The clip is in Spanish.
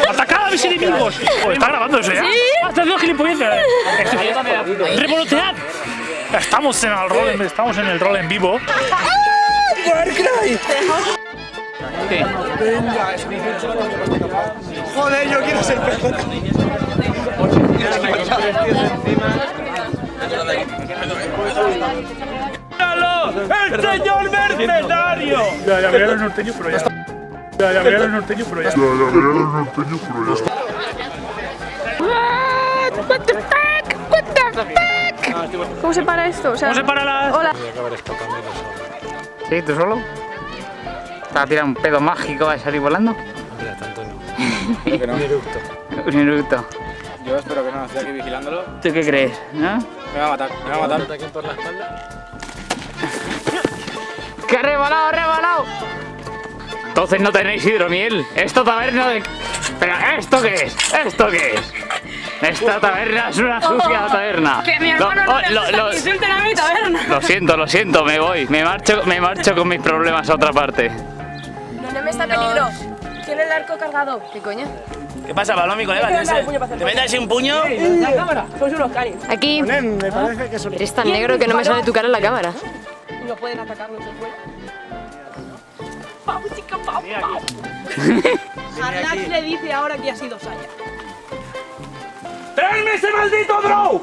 ¡Atacad a mis enemigos! ¿Está grabando eso ya? ¿Sí? ¡Hasta haciendo gilipolleces! ¡Revolotead! Estamos en el rol en vivo. Joder, yo quiero ser pez. ¡El señor mercenario! Ya veía los norteños, pero ya está. Ya veía los norteños, pero ya está. What the fuck? What the fuck? ¿Cómo se para esto? O sea, ¿Cómo se para la...? Hola. ¿Sí? ¿Tú solo? ¿Te vas a tirar un pedo mágico a salir volando? Hombre, tanto no. Un eructo. Un eructo. Yo espero que no, estoy aquí vigilándolo. ¿Tú qué crees? ¿No? Me va a matar, me va a matar. ¿Ataquen por la espalda? ¡Que ha rebalado, ha rebalado! Entonces no tenéis hidromiel. Esto taberna de... ¿Pero esto qué es? ¿Esto qué es? Esta taberna es una sucia taberna. Que mi hermano no insulten a mi taberna. Lo siento, me voy. Me marcho con mis problemas a otra parte. No me está peligro. Tiene el arco cargado. ¿Qué coño? ¿Qué pasa, Pablo, mi colega? ¿Te metes así un puño? La cámara, sois unos canis. Aquí. Me parece que son... Eres tan negro que no me sale tu cara en la cámara. No pueden atacarnos en fuera. ¡Pau, chica, pau, pau! Harnax le dice ahora que ha sido Saya. ¡Traedme ese maldito draw!